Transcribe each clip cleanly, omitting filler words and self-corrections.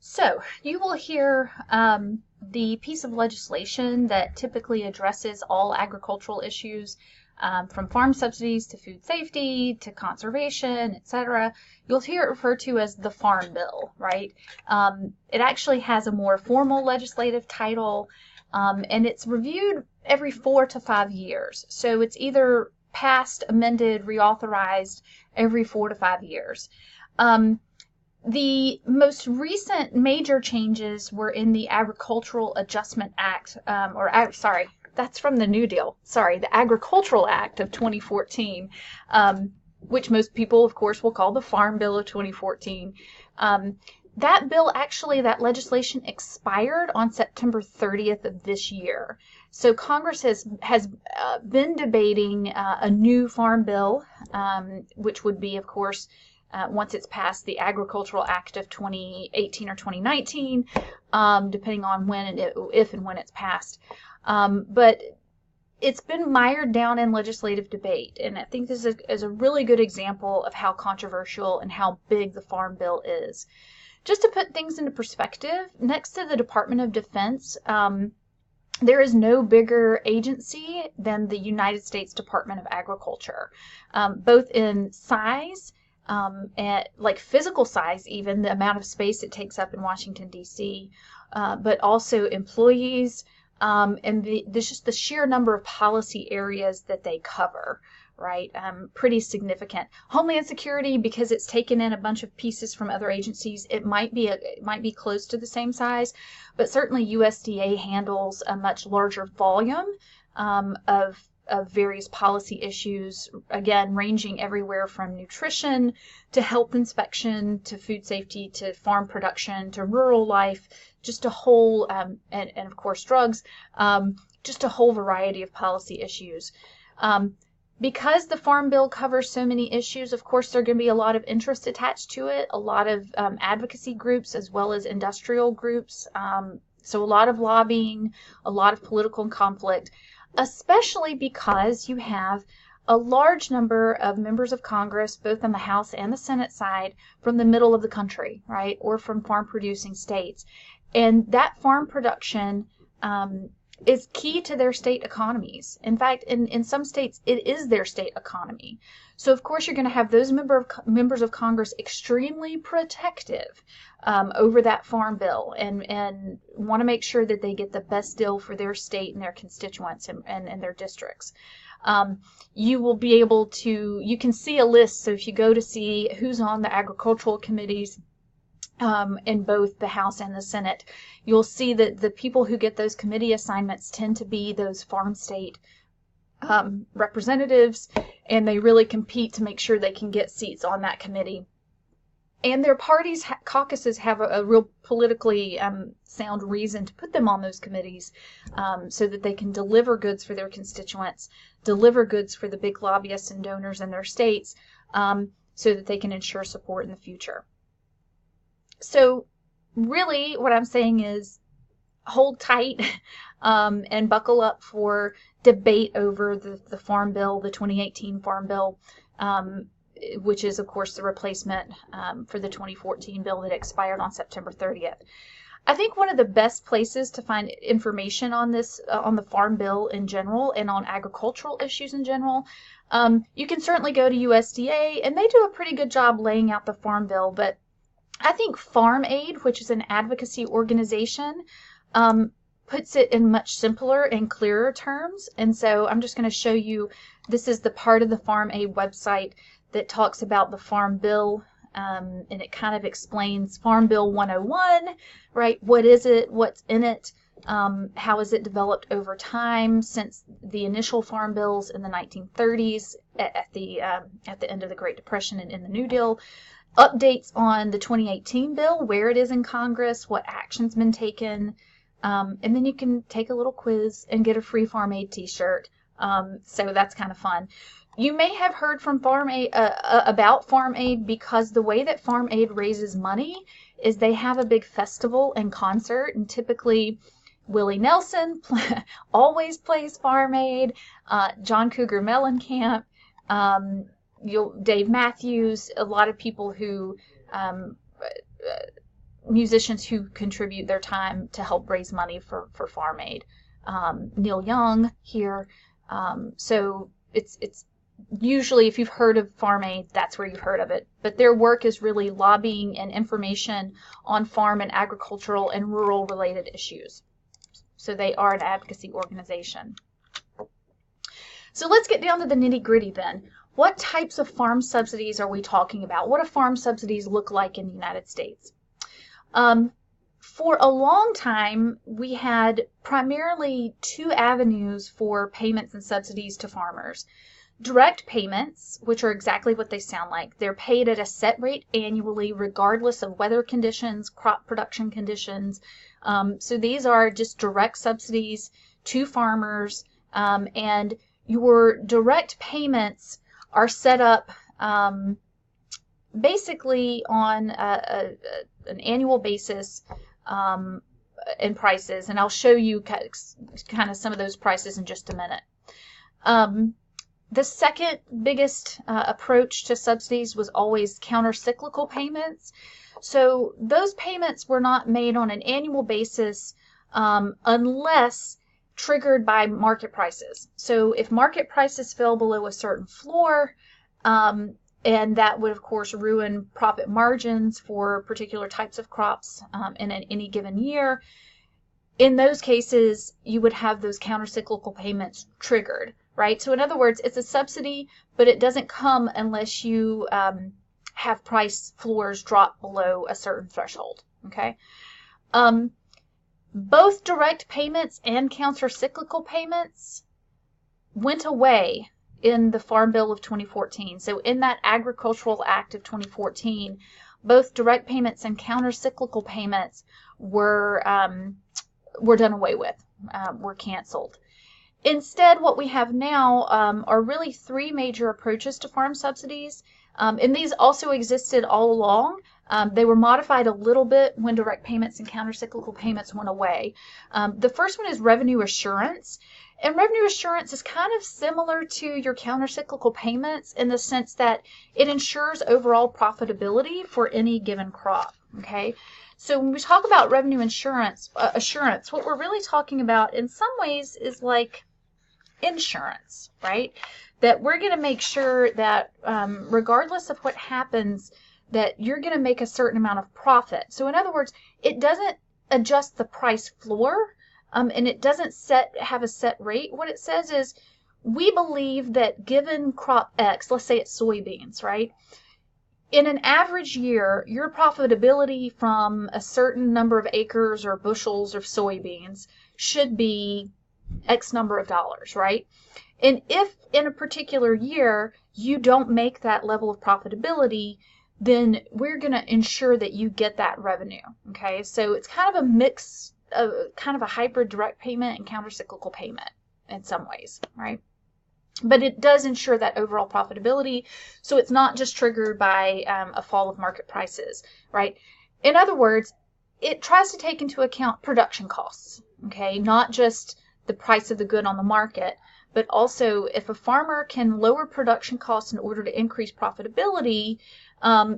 So, you will hear the piece of legislation that typically addresses all agricultural issues, from farm subsidies to food safety to conservation, etc. You'll hear it referred to as the Farm Bill, right? It actually has a more formal legislative title, and it's reviewed every 4 to 5 years. So it's either passed, amended, reauthorized every 4 to 5 years. The most recent major changes were in the Agricultural Adjustment Act, sorry, that's from the New Deal. Sorry, the Agricultural Act of 2014, which most people, of course, will call the Farm Bill of 2014. That bill actually, that legislation expired on September 30th of this year. So Congress has been debating a new farm bill, which would be, of course, once it's passed, the Agricultural Act of 2018 or 2019, depending on if and when it's passed. But it's been mired down in legislative debate, and I think this is a really good example of how controversial and how big the Farm Bill is. Just to put things into perspective, next to the Department of Defense, there is no bigger agency than the United States Department of Agriculture, both in size, at like physical size, even the amount of space it takes up in Washington, D.C., but also employees, and there's just the sheer number of policy areas that they cover, right? Pretty significant. Homeland Security, because it's taken in a bunch of pieces from other agencies, it might be close to the same size, but certainly USDA handles a much larger volume of various policy issues, again, ranging everywhere from nutrition to health inspection to food safety to farm production to rural life, just a whole, and of course drugs, just a whole variety of policy issues. Because the Farm Bill covers so many issues, of course, there are going to be a lot of interest attached to it, a lot of advocacy groups as well as industrial groups. So a lot of lobbying, a lot of political conflict, especially because you have a large number of members of Congress, both on the House and the Senate side, from the middle of the country, right, or from farm-producing states. And that farm production is key to their state economies. In fact, in some states, it is their state economy. So, of course, you're going to have those members of Congress extremely protective over that Farm Bill and want to make sure that they get the best deal for their state and their constituents and their districts. You will be able to, you can see a list. So if you go to see who's on the agricultural committees in both the House and the Senate, you'll see that the people who get those committee assignments tend to be those farm state representatives, and they really compete to make sure they can get seats on that committee. And their parties' caucuses have a real politically sound reason to put them on those committees, so that they can deliver goods for their constituents, deliver goods for the big lobbyists and donors in their states, so that they can ensure support in the future. So really what I'm saying is hold tight and buckle up for debate over the Farm Bill, the 2018 Farm Bill, which is, of course, the replacement for the 2014 bill that expired on September 30th. I think one of the best places to find information on this, on the Farm Bill in general and on agricultural issues in general, you can certainly go to USDA, and they do a pretty good job laying out the Farm Bill, but I think Farm Aid, which is an advocacy organization, puts it in much simpler and clearer terms. And so I'm just going to show you, this is the part of the Farm Aid website that talks about the Farm Bill, and it kind of explains Farm Bill 101, right? What is it? What's in it? How is it developed over time since the initial farm bills in the 1930s at the end of the Great Depression and in the New Deal? Updates on the 2018 bill, where it is in Congress, what action's been taken, and then you can take a little quiz and get a free Farm Aid t-shirt. So that's kind of fun. You may have heard from Farm Aid about Farm Aid, because the way that Farm Aid raises money is they have a big festival and concert, and typically Willie Nelson always plays Farm Aid, John Cougar Mellencamp, Dave Matthews, a lot of people who musicians who contribute their time to help raise money for Farm Aid. Neil Young here. So it's usually, if you've heard of Farm Aid, that's where you've heard of it. But their work is really lobbying and information on farm and agricultural and rural related issues. So they are an advocacy organization. So let's get down to the nitty-gritty then. What types of farm subsidies are we talking about? What do farm subsidies look like in the United States? For a long time, we had primarily two avenues for payments and subsidies to farmers. Direct payments, which are exactly what they sound like. They're paid at a set rate annually, regardless of weather conditions, crop production conditions. So these are just direct subsidies to farmers, and your direct payments are set up basically on an annual basis and prices, and I'll show you kind of some of those prices in just a minute. The second biggest approach to subsidies was always counter-cyclical payments. So those payments were not made on an annual basis unless triggered by market prices. So if market prices fell below a certain floor, and that would of course ruin profit margins for particular types of crops in any given year, in those cases you would have those counter-cyclical payments triggered, right? So in other words, it's a subsidy, but it doesn't come unless you have price floors drop below a certain threshold, okay? Both direct payments and counter-cyclical payments went away in the Farm Bill of 2014. So in that Agricultural Act of 2014, both direct payments and counter-cyclical payments were done away with, were canceled. Instead, what we have now are really three major approaches to farm subsidies, and these also existed all along. They were modified a little bit when direct payments and counter-cyclical payments went away. The first one is revenue assurance. And revenue assurance is kind of similar to your counter-cyclical payments in the sense that it ensures overall profitability for any given crop, okay? So when we talk about revenue assurance, what we're really talking about in some ways is like insurance, right? That we're going to make sure that regardless of what happens, that you're going to make a certain amount of profit. So in other words, it doesn't adjust the price floor, and it doesn't have a set rate. What it says is, we believe that given crop X, let's say it's soybeans, right? In an average year, your profitability from a certain number of acres or bushels of soybeans should be X number of dollars, right? And if in a particular year you don't make that level of profitability, then we're going to ensure that you get that revenue, okay? So it's kind of a mix, kind of a hybrid direct payment and counter-cyclical payment in some ways, right? But it does ensure that overall profitability, so it's not just triggered by a fall of market prices, right? In other words, it tries to take into account production costs, okay? Not just the price of the good on the market, but also if a farmer can lower production costs in order to increase profitability,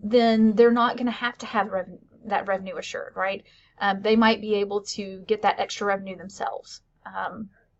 then they're not going to have that revenue assured, right? They might be able to get that extra revenue themselves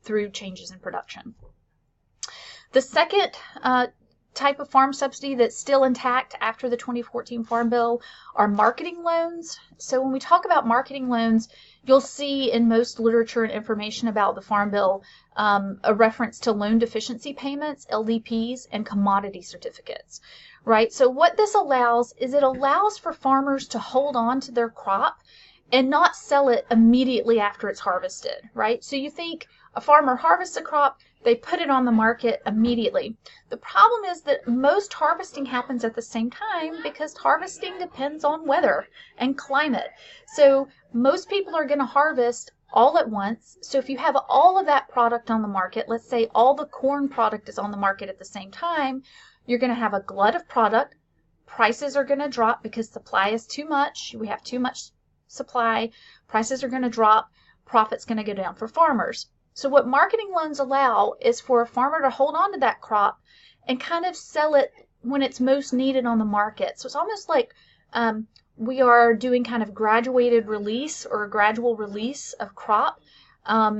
through changes in production. The second type of farm subsidy that's still intact after the 2014 Farm Bill are marketing loans. So when we talk about marketing loans, you'll see in most literature and information about the Farm Bill a reference to loan deficiency payments, LDPs, and commodity certificates, right? So what this allows is it allows for farmers to hold on to their crop and not sell it immediately after it's harvested, right? So you think a farmer harvests a crop, they put it on the market immediately. The problem is that most harvesting happens at the same time because harvesting depends on weather and climate. So most people are going to harvest all at once. So if you have all of that product on the market, let's say all the corn product is on the market at the same time, you're going to have a glut of product. Prices are going to drop because supply is too much. We have too much supply. Prices are going to drop. Profit's going to go down for farmers. So what marketing loans allow is for a farmer to hold on to that crop and kind of sell it when it's most needed on the market. So it's almost like we are doing kind of graduated release or a gradual release of crop,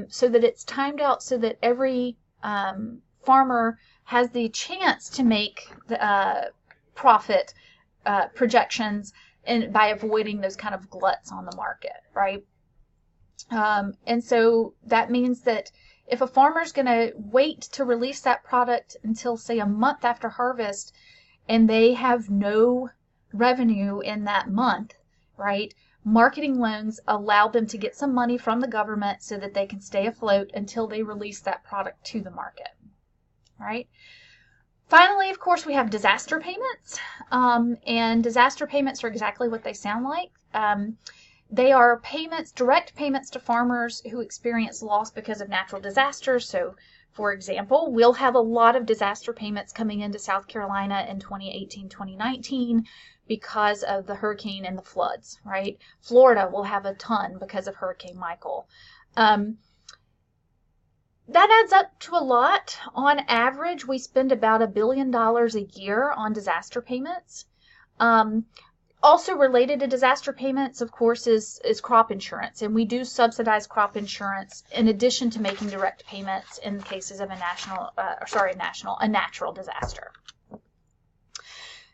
so that it's timed out so that every farmer has the chance to make the profit projections and by avoiding those kind of gluts on the market, right? And so that means that if a farmer's going to wait to release that product until, say, a month after harvest, and they have no revenue in that month, right? Marketing loans allow them to get some money from the government so that they can stay afloat until they release that product to the market, right? Finally, of course, we have disaster payments, and disaster payments are exactly what they sound like. They are payments, direct payments to farmers who experience loss because of natural disasters. So, for example, we'll have a lot of disaster payments coming into South Carolina in 2018, 2019 because of the hurricane and the floods, right? Florida will have a ton because of Hurricane Michael. That adds up to a lot. On average, we spend about $1 billion a year on disaster payments. Also related to disaster payments, of course, is crop insurance, and we do subsidize crop insurance in addition to making direct payments in cases of a natural disaster.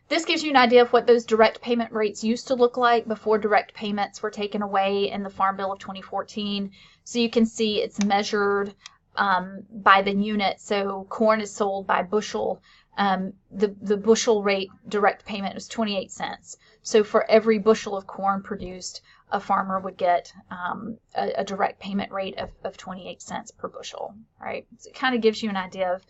This gives you an idea of what those direct payment rates used to look like before direct payments were taken away in the Farm Bill of 2014. So you can see it's measured by the unit. So corn is sold by bushel. The bushel rate direct payment was 28 cents. So for every bushel of corn produced, a farmer would get a direct payment rate of 28 cents per bushel, right? So it kind of gives you an idea of,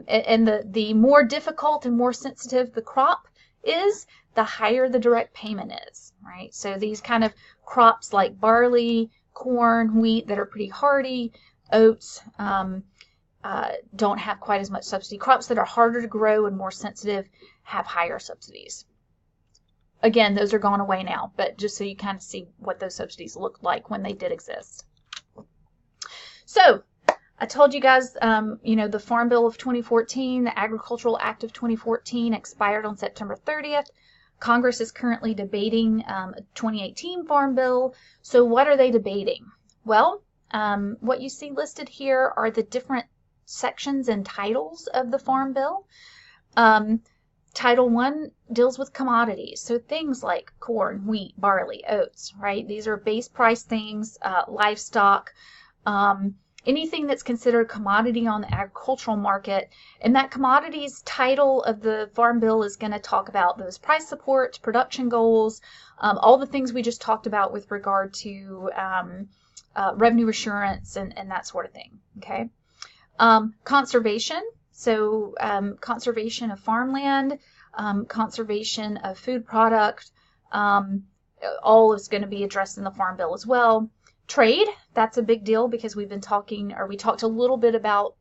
and the more difficult and more sensitive the crop is, the higher the direct payment is, right? So these kind of crops like barley, corn, wheat that are pretty hardy, oats, don't have quite as much subsidy. Crops that are harder to grow and more sensitive have higher subsidies. Again, those are gone away now, but just so you kind of see what those subsidies looked like when they did exist. So I told you guys, the Farm Bill of 2014, the Agricultural Act of 2014 expired on September 30th. Congress is currently debating a 2018 Farm Bill. So what are they debating? Well, what you see listed here are the different sections and titles of the Farm Bill. Title 1 deals with commodities, so things like corn, wheat, barley, oats, right? These are base price things, livestock, anything that's considered a commodity on the agricultural market. And that commodities title of the Farm Bill is going to talk about those price supports, production goals, all the things we just talked about with regard to revenue assurance and that sort of thing, okay? Conservation, so conservation of farmland, conservation of food product, all is going to be addressed in the Farm Bill as well. Trade, that's a big deal because we talked a little bit about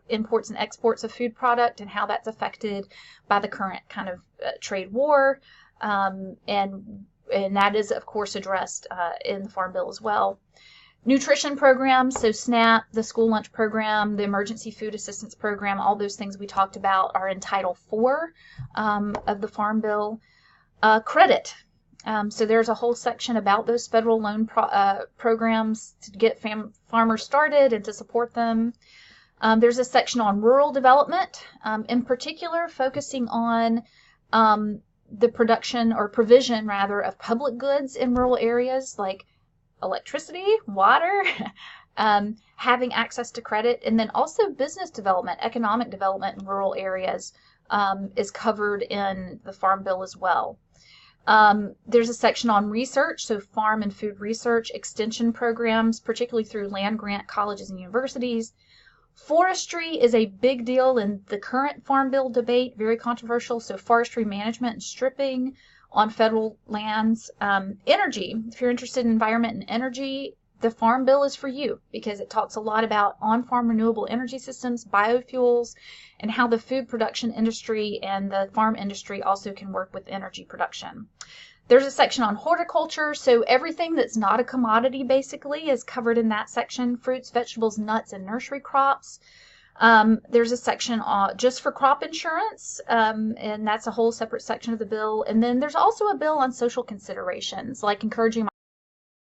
imports and exports of food product and how that's affected by the current kind of trade war, and that is, of course, addressed in the Farm Bill as well. Nutrition programs, so SNAP, the school lunch program, the emergency food assistance program, all those things we talked about are in Title IV of the Farm Bill. Credit, so there's a whole section about those federal loan programs to get farmers started and to support them. There's a section on rural development, in particular focusing on the production or provision, rather, of public goods in rural areas like electricity, water, having access to credit, and then also business development, economic development in rural areas is covered in the Farm Bill as well. There's a section on research, so farm and food research, extension programs, particularly through land-grant colleges and universities. Forestry is a big deal in the current Farm Bill debate, very controversial, so forestry management and stripping on federal lands. Energy, if you're interested in environment and energy, the Farm Bill is for you because it talks a lot about on-farm renewable energy systems, biofuels, and how the food production industry and the farm industry also can work with energy production. There's a section on horticulture, so everything that's not a commodity basically is covered in that section. Fruits, vegetables, nuts, and nursery crops. There's a section just for crop insurance, and that's a whole separate section of the bill. And then there's also a bill on social considerations, like encouraging